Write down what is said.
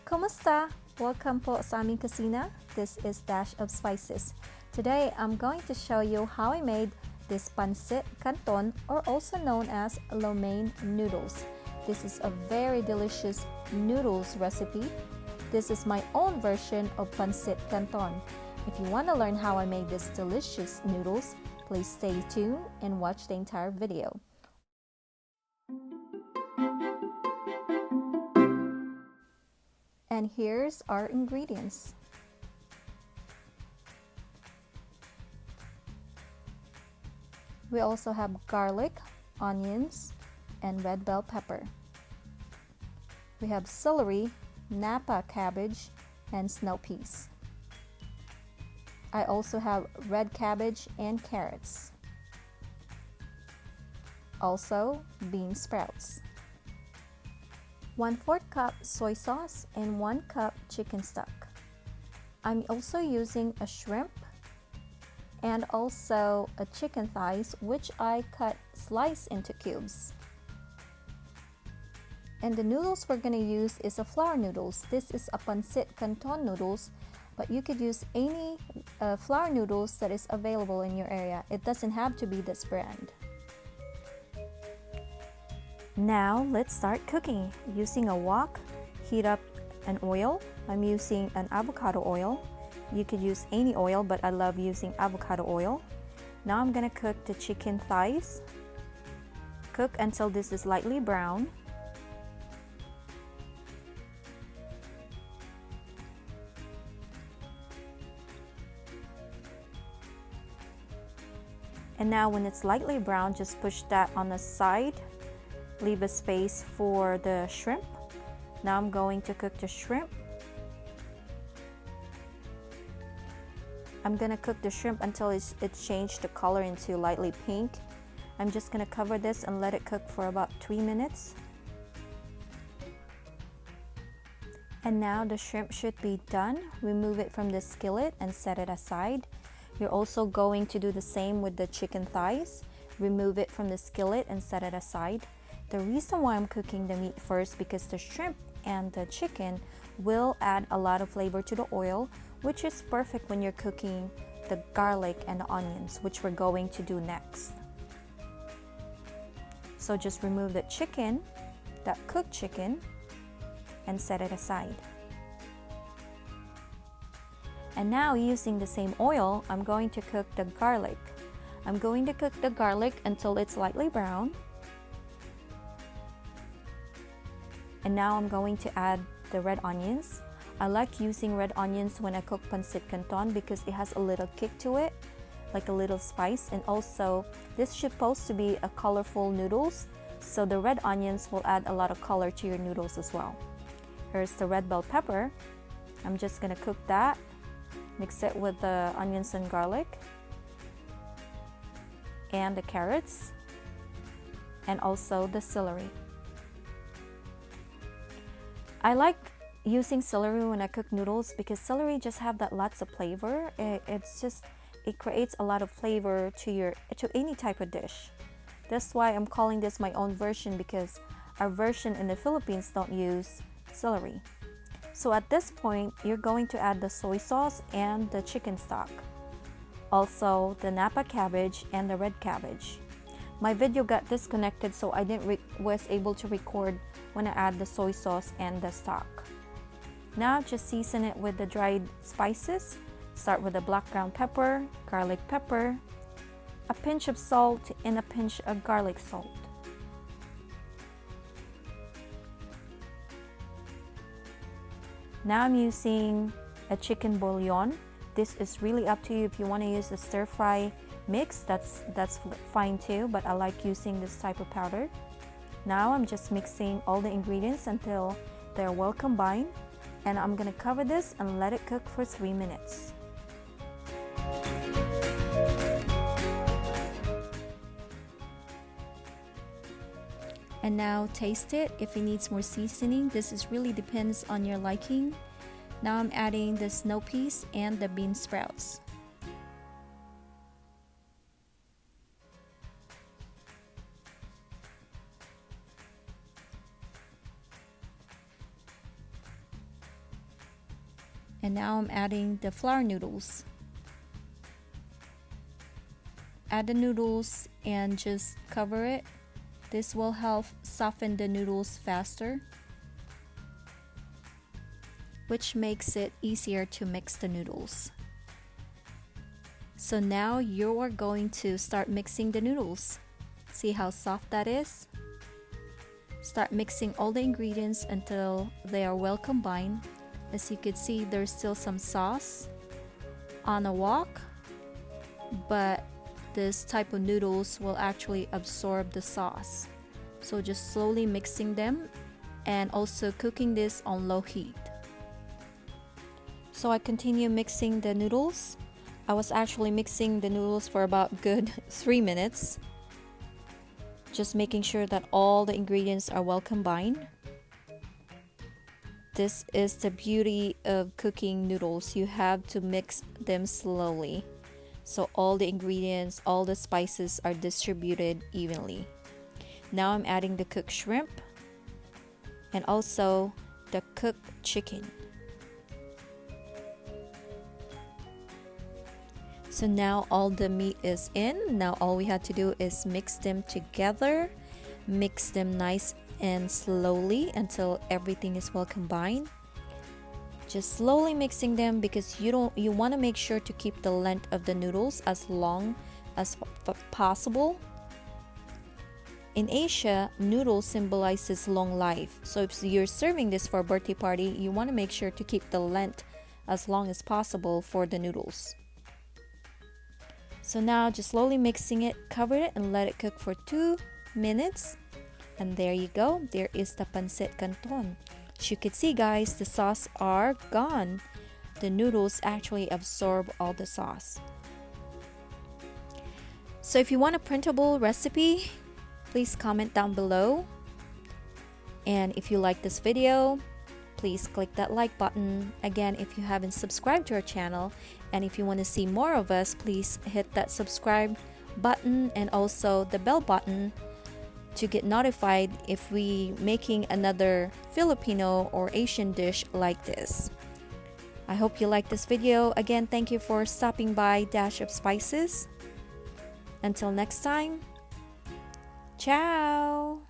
Kumusta? Welcome po sa aming kusina. This is Dash of Spices. Today, I'm going to show you how I made this Pancit Canton, or also known as lo mein noodles. This is a very delicious noodles recipe. This is my own version of Pancit Canton. If you want to learn how I made this delicious noodles, please stay tuned and watch the entire video. And here's our ingredients. We also have garlic, onions, and red bell pepper. We have celery, Napa cabbage, and snow peas. I also have red cabbage and carrots. Also, bean sprouts. 1/4 cup soy sauce and 1 cup chicken stock. I'm also using a shrimp and also a chicken thighs, which I slice into cubes. And the noodles we're going to use is a flour noodles. This is a Pancit Canton noodles, but you could use any flour noodles that is available in your area. It doesn't have to be this brand. Now let's start cooking. Using a wok, heat up an oil. I'm using an avocado oil. You could use any oil, but I love using avocado oil. Now I'm gonna cook the chicken thighs. Cook until this is lightly brown. And now when it's lightly brown, just push that on the side. Leave a space for the shrimp. Now I'm going to cook the shrimp. I'm gonna cook the shrimp until it changed the color into lightly pink. I'm just gonna cover this and let it cook for about 3 minutes. And now the shrimp should be done. Remove it from the skillet and set it aside. You're also going to do the same with the chicken thighs. Remove it from the skillet and set it aside. The reason why I'm cooking the meat first, because the shrimp and the chicken will add a lot of flavor to the oil, which is perfect when you're cooking the garlic and the onions, which we're going to do next. So just remove the chicken, that cooked chicken, and set it aside. And now, using the same oil, I'm going to cook the garlic. I'm going to cook the garlic until it's lightly brown. And now I'm going to add the red onions. I like using red onions when I cook Pancit Canton because it has a little kick to it, like a little spice. And also, this is supposed to be a colorful noodles, so the red onions will add a lot of color to your noodles as well. Here's the red bell pepper. I'm just gonna cook that. Mix it with the onions and garlic and the carrots and also the celery. I like using celery when I cook noodles because celery just have that lots of flavor. It creates a lot of flavor to any type of dish. That's why I'm calling this my own version, because our version in the Philippines don't use celery. So at this point, you're going to add the soy sauce and the chicken stock. Also the Napa cabbage and the red cabbage. My video got disconnected, so I was able to record when I add the soy sauce and the stock. Now just season it with the dried spices. Start with the black ground pepper, garlic pepper, a pinch of salt, and a pinch of garlic salt. Now I'm using a chicken bouillon. This is really up to you. If you want to use the stir fry mix, that's fine too, but I like using this type of powder. Now I'm just mixing all the ingredients until they're well combined, and I'm gonna cover this and let it cook for 3 minutes. And now taste it if it needs more seasoning. This really depends on your liking. Now I'm adding the snow peas and the bean sprouts. And now I'm adding the flour noodles. Add the noodles and just cover it. This will help soften the noodles faster, which makes it easier to mix the noodles. So now you are going to start mixing the noodles. See how soft that is? Start mixing all the ingredients until they are well combined. As you can see, there's still some sauce on a wok, but this type of noodles will actually absorb the sauce. So just slowly mixing them and also cooking this on low heat. So I continue mixing the noodles. I was actually mixing the noodles for about good 3 minutes. Just making sure that all the ingredients are well combined. This is the beauty of cooking noodles. You have to mix them slowly, so all the ingredients, all the spices are distributed evenly. Now I'm adding the cooked shrimp and also the cooked chicken. So now all the meat is in. Now all we had to do is mix them together. Mix them nice and slowly until everything is well combined. Just slowly mixing them because you want to make sure to keep the length of the noodles as long as possible. In Asia, noodles symbolizes long life. So if you're serving this for a birthday party, you want to make sure to keep the length as long as possible for the noodles. So now just slowly mixing it, cover it and let it cook for 2 minutes. And there you go. There is the Pancit Canton. As you can see, guys, the sauce are gone. The noodles actually absorb all the sauce. So if you want a printable recipe, please comment down below. And if you like this video, please click that like button. Again, if you haven't subscribed to our channel and if you want to see more of us, please hit that subscribe button and also the bell button to get notified if we making another Filipino or Asian dish like this. I hope you like this video. Again, thank you for stopping by Dash of Spices. Until next time, ciao!